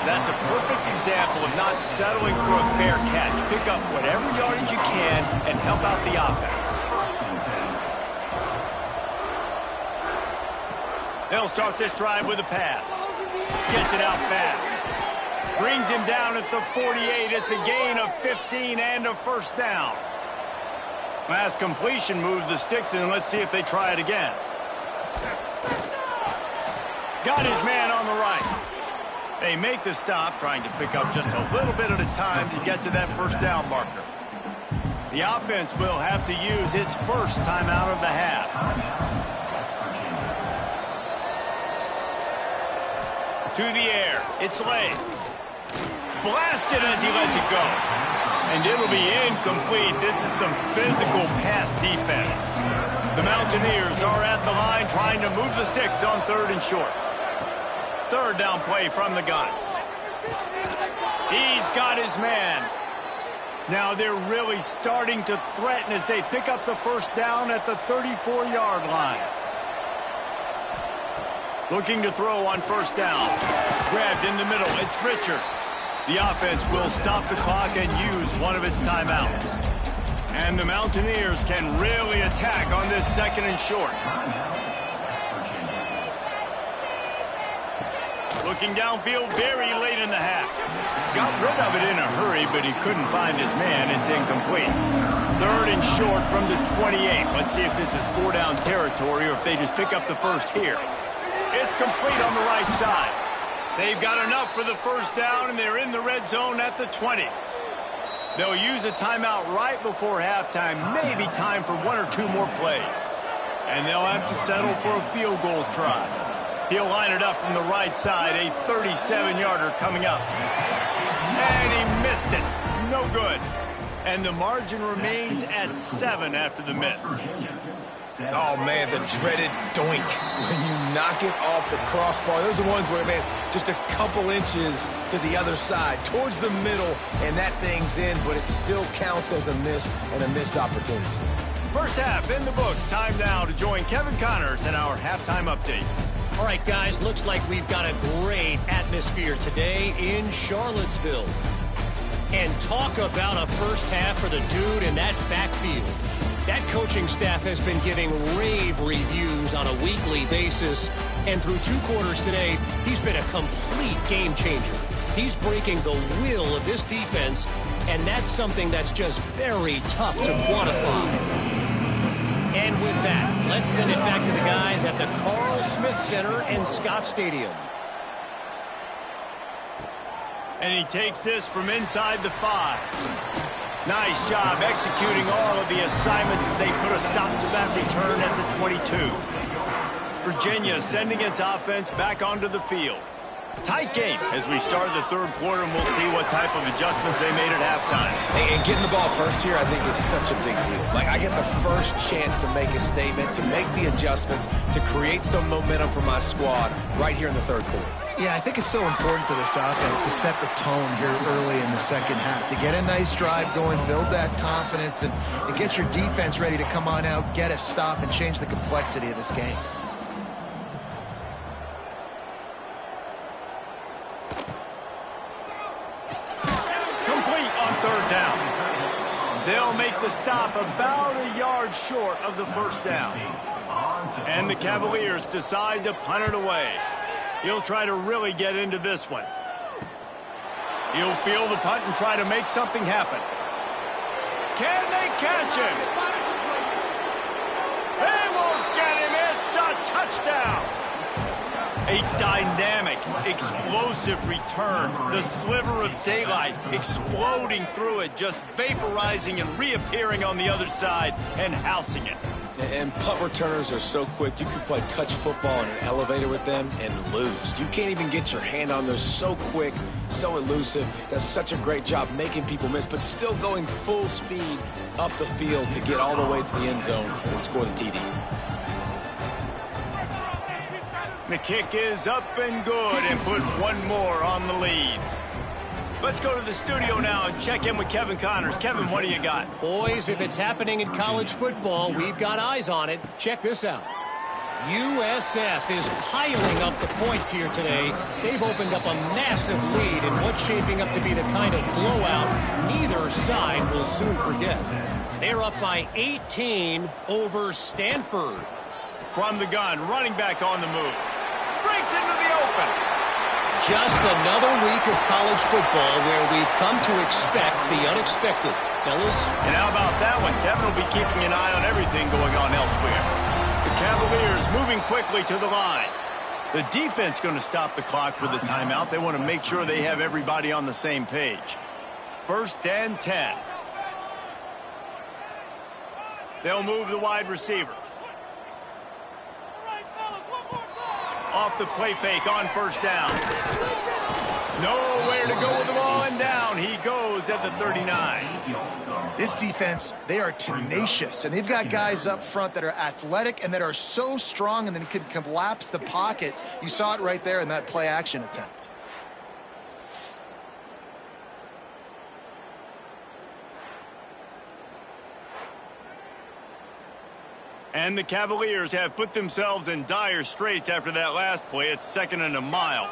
That's a perfect example of not settling for a fair catch. Pick up whatever yardage you can and help out the offense. They'll start this drive with a pass. Gets it out fast. Brings him down at the 48. It's a gain of 15 and a first down. Last completion moved the sticks, and let's see if they try it again. Got his man on the right. They make the stop, trying to pick up just a little bit at a time to get to that first down marker. The offense will have to use its first timeout of the half. To the air, it's late. Blasted as he lets it go. And it'll be incomplete. This is some physical pass defense. The Mountaineers are at the line trying to move the sticks on third and short. Third down play from the gun. He's got his man. Now they're really starting to threaten as they pick up the first down at the 34-yard line. Looking to throw on first down. Grabbed in the middle. It's Richard. The offense will stop the clock and use one of its timeouts. And the Mountaineers can really attack on this second and short. Looking downfield very late in the half. Got rid of it in a hurry, but he couldn't find his man. It's incomplete. Third and short from the 28. Let's see if this is four-down territory or if they just pick up the first here. It's complete on the right side. They've got enough for the first down, and they're in the red zone at the 20. They'll use a timeout right before halftime, maybe time for one or two more plays. And they'll have to settle for a field goal try. He'll line it up from the right side, a 37-yarder coming up. And he missed it. No good. And the margin remains at 7 after the miss. Oh, man, the dreaded doink when you knock it off the crossbar. Those are ones where, man, just a couple inches to the other side, towards the middle, and that thing's in, but it still counts as a miss and a missed opportunity. First half in the books. Time now to join Kevin Connors in our halftime update. All right, guys, looks like we've got a great atmosphere today in Charlottesville. And talk about a first half for the dude in that backfield. That coaching staff has been giving rave reviews on a weekly basis. And through 2 quarters today, he's been a complete game changer. He's breaking the will of this defense, and that's something that's just very tough to quantify. And with that, let's send it back to the guys at the Carl Smith Center in Scott Stadium. And he takes this from inside the 5. Nice job executing all of the assignments as they put a stop to that return at the 22. Virginia sending its offense back onto the field. Tight game as we start the third quarter, and we'll see what type of adjustments they made at halftime. And getting the ball first here, I think, is such a big deal. Like, I get the first chance to make a statement, to make the adjustments, to create some momentum for my squad right here in the third quarter. Yeah, I think it's so important for this offense to set the tone here early in the second half, to get a nice drive going, build that confidence, and get your defense ready to come on out, get a stop, and change the complexity of this game. Complete on third down. They'll make the stop about a yard short of the first down. And the Cavaliers decide to punt it away. He'll try to really get into this one. He'll field the punt and try to make something happen. Can they catch him? They won't get him. It's a touchdown. A dynamic, explosive return. The sliver of daylight exploding through it, just vaporizing and reappearing on the other side and housing it. And punt returners are so quick. You can play touch football in an elevator with them and lose. You can't even get your hand on them. So quick, so elusive. Does such a great job making people miss, but still going full speed up the field to get all the way to the end zone and score the TD. The kick is up and good and put one more on the lead. Let's go to the studio now and check in with Kevin Connors. Kevin, what do you got? Boys, if it's happening in college football, we've got eyes on it. Check this out. USF is piling up the points here today. They've opened up a massive lead in what's shaping up to be the kind of blowout neither side will soon forget. They're up by 18 over Stanford. From the gun, running back on the move. Breaks into the open. Just another week of college football where we've come to expect the unexpected. Fellas? And how about that one? Kevin will be keeping an eye on everything going on elsewhere. The Cavaliers moving quickly to the line. The defense going to stop the clock with a timeout. They want to make sure they have everybody on the same page. 1st and 10. They'll move the wide receiver. Off the play fake on first down. Nowhere to go with the ball, and down he goes at the 39. This defense, they are tenacious, and they've got guys up front that are athletic and that are so strong and then can collapse the pocket. You saw it right there in that play action attempt. And the Cavaliers have put themselves in dire straits after that last play. It's 2nd and a mile.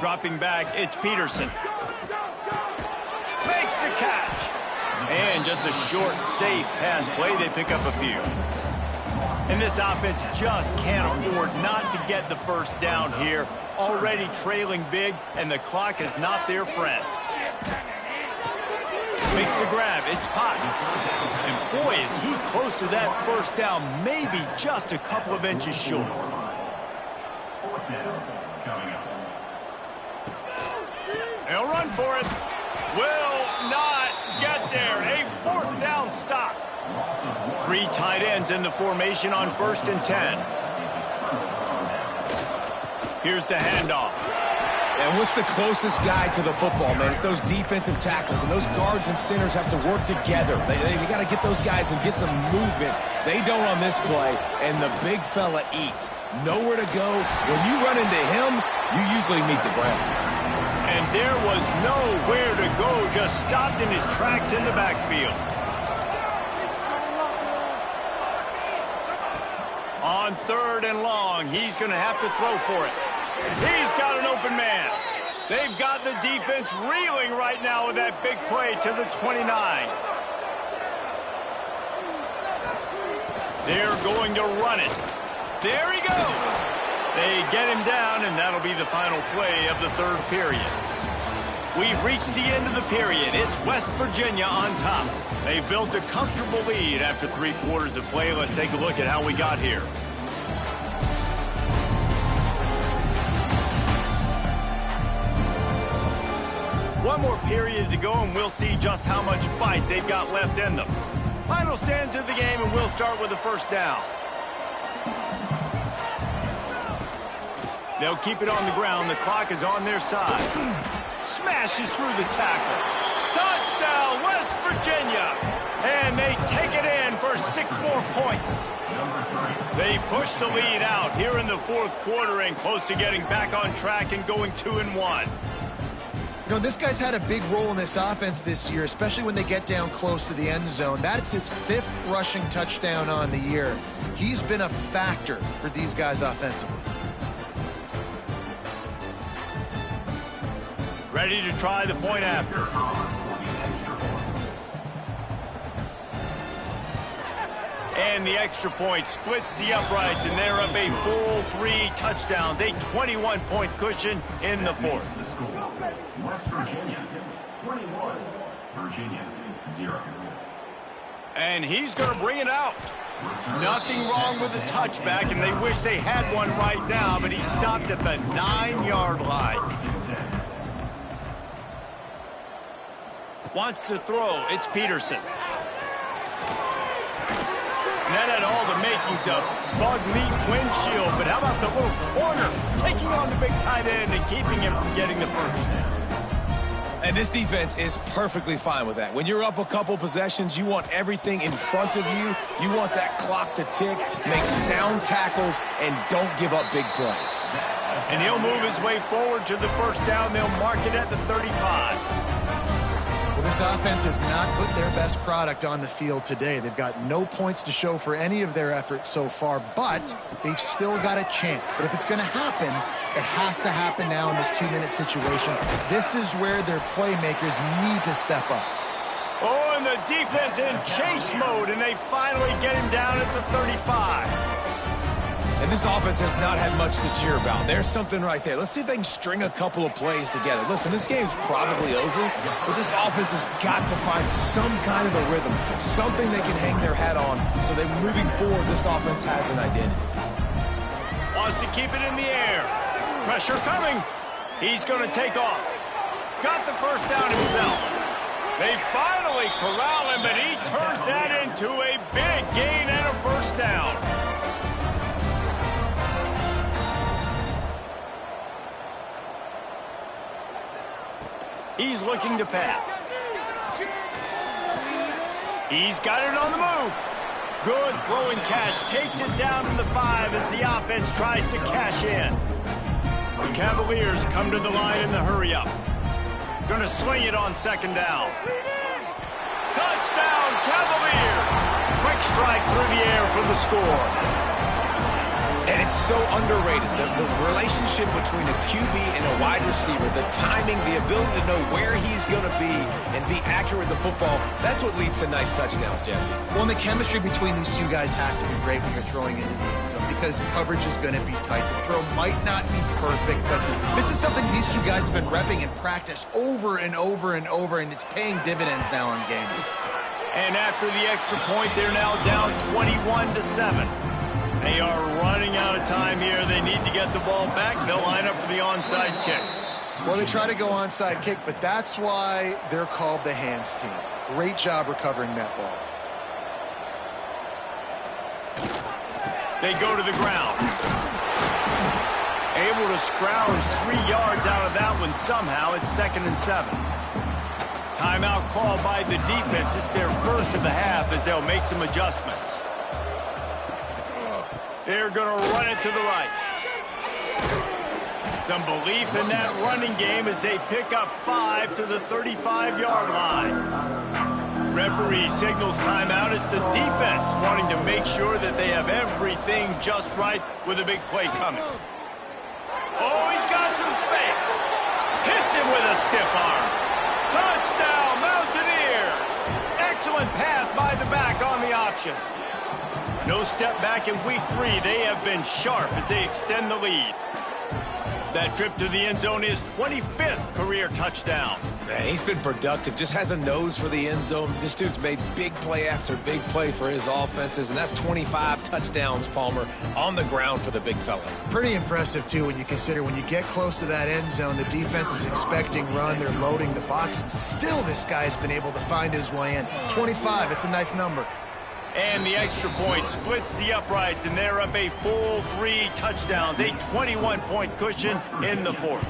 Dropping back, it's Peterson. Makes the catch. And just a short, safe pass play. They pick up a few. And this offense just can't afford not to get the first down here. Already trailing big, and the clock is not their friend. Makes the grab. It's Potts. And boy, is he close to that first down, maybe just a couple of inches short. They'll run for it. Will not get there. A 4th down stop. 3 tight ends in the formation on 1st and 10. Here's the handoff. And what's the closest guy to the football, man? It's those defensive tackles, and those guards and centers have to work together. They got to get those guys and get some movement. They don't on this play, and the big fella eats. Nowhere to go. When you run into him, you usually meet the ground. And there was nowhere to go, just stopped in his tracks in the backfield. On 3rd and long, he's going to have to throw for it. He's got an open man. They've got the defense reeling right now with that big play to the 29. They're going to run it. There he goes. They get him down, and that'll be the final play of the 3rd period. We've reached the end of the period. It's West Virginia on top. They've built a comfortable lead after 3 quarters of play. Let's take a look at how we got here. One more period to go, and we'll see just how much fight they've got left in them. Final stanza of the game, and we'll start with the first down. They'll keep it on the ground. The clock is on their side. Smashes through the tackle. Touchdown, West Virginia! And they take it in for 6 more points. They push the lead out here in the 4th quarter and close to getting back on track and going 2-1. You know, this guy's had a big role in this offense this year, especially when they get down close to the end zone. That's his 5th rushing touchdown on the year. He's been a factor for these guys offensively. Ready to try the point after. And the extra point splits the uprights, and they're up a full 3 touchdowns, a 21-point cushion in the 4th. West Virginia, 21. Virginia, 0. And he's going to bring it out. Nothing wrong with the touchback, and they wish they had one right now, but he stopped at the 9-yard line. Wants to throw. It's Peterson. And that had all the makings of bug meat windshield, but how about the little corner taking on the big tight end and keeping him from getting the first? And this defense is perfectly fine with that. When you're up a couple possessions, you want everything in front of you. You want that clock to tick, make sound tackles, and don't give up big plays. And he'll move his way forward to the first down. They'll mark it at the 35. Well, this offense has not put their best product on the field today. They've got no points to show for any of their efforts so far, but they've still got a chance. But if it's going to happen, it has to happen now in this 2-minute situation. This is where their playmakers need to step up. Oh, and the defense in chase mode, and they finally get him down at the 35. And this offense has not had much to cheer about. There's something right there. Let's see if they can string a couple of plays together. Listen, this game's probably over, but this offense has got to find some kind of a rhythm, something they can hang their hat on so that moving forward, this offense has an identity. Wants to keep it in the air. Pressure coming. He's going to take off. Got the first down himself. They finally corral him, but he turns that into a big gain and a first down. He's looking to pass. He's got it on the move. Good throwing catch. Takes it down to the 5 as the offense tries to cash in. The Cavaliers come to the line in the hurry-up. Going to sling it on second down. Touchdown, Cavaliers! Quick strike through the air for the score. And it's so underrated, the relationship between a QB and a wide receiver, the timing, the ability to know where he's going to be and be accurate with the football, that's what leads to nice touchdowns, Jesse. Well, and the chemistry between these two guys has to be great when you're throwing into the end zone because coverage is going to be tight. The throw might not be perfect, but this is something these two guys have been repping in practice over and over and over, and it's paying dividends now on game. And after the extra point, they're now down 21-7. They are running out of time here. They need to get the ball back. They'll line up for the onside kick. Well, they try to go onside kick, but that's why they're called the hands team. Great job recovering that ball. They go to the ground. Able to scrounge 3 yards out of that one somehow. It's 2nd and 7. Timeout called by the defense. It's their first of the half as they'll make some adjustments. They're going to run it to the right. Some belief in that running game as they pick up 5 to the 35-yard line. Referee signals timeout. It's the defense wanting to make sure that they have everything just right with a big play coming. Oh, he's got some space. Hits him with a stiff arm. Touchdown, Mountaineers. Excellent pass by the back on the option. No step back in week 3. They have been sharp as they extend the lead. That trip to the end zone is 25th career touchdown. Man, he's been productive, just has a nose for the end zone. This dude's made big play after big play for his offenses, and that's 25 touchdowns, Palmer, on the ground for the big fella. Pretty impressive, too, when you consider when you get close to that end zone, the defense is expecting run, they're loading the box, and still this guy's been able to find his way in. 25, it's a nice number. And the extra point splits the uprights, and they're up a full 3 touchdowns, a 21-point cushion in the fourth.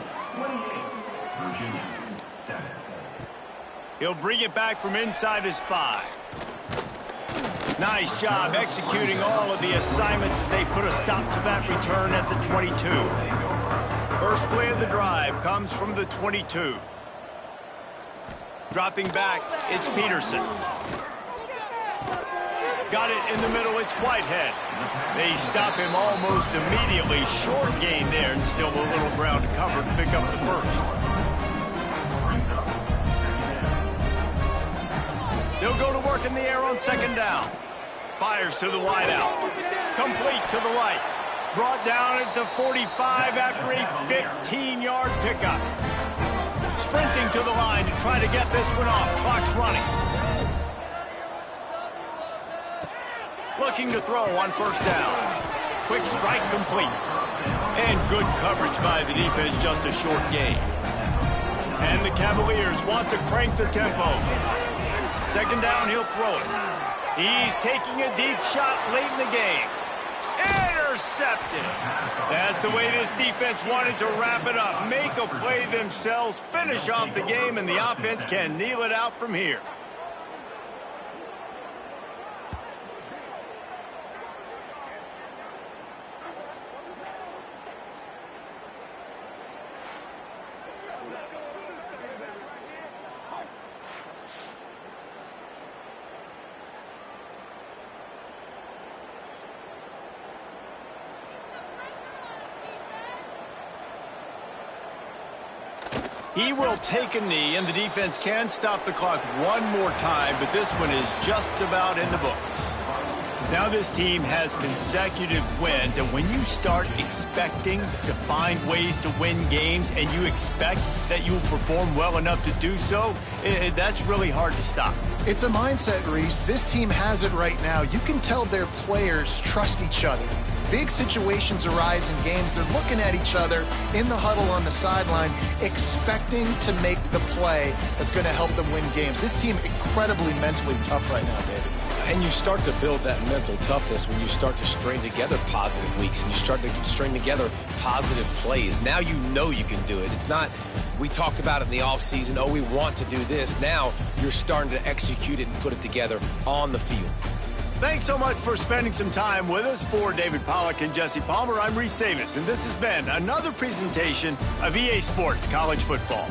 He'll bring it back from inside his 5. Nice job executing all of the assignments as they put a stop to that return at the 22. First play of the drive comes from the 22. Dropping back, it's Peterson. Got it in the middle, it's Whitehead. They stop him almost immediately. Short gain there, and still a little ground to cover to pick up the first. They'll go to work in the air on 2nd down. Fires to the wideout. Complete to the right. Brought down at the 45 after a 15-yard pickup. Sprinting to the line to try to get this one off. Clock's running. Looking to throw on 1st down. Quick strike complete. And good coverage by the defense, just a short gain. And the Cavaliers want to crank the tempo. 2nd down, he'll throw it. He's taking a deep shot late in the game. Intercepted. That's the way this defense wanted to wrap it up. Make a play themselves, finish off the game, and the offense can kneel it out from here. He will take a knee, and the defense can stop the clock one more time, but this one is just about in the books. Now this team has consecutive wins, and when you start expecting to find ways to win games and you expect that you will perform well enough to do so, that's really hard to stop. It's a mindset, Reese. This team has it right now. You can tell their players trust each other. Big situations arise in games. They're looking at each other in the huddle on the sideline, expecting to make the play that's going to help them win games. This team incredibly mentally tough right now, David. And you start to build that mental toughness when you start to string together positive weeks and you start to string together positive plays. Now you know you can do it. It's not, we talked about it in the offseason, oh, we want to do this. Now you're starting to execute it and put it together on the field. Thanks so much for spending some time with us. For David Pollack and Jesse Palmer, I'm Reese Davis, and this has been another presentation of EA Sports College Football.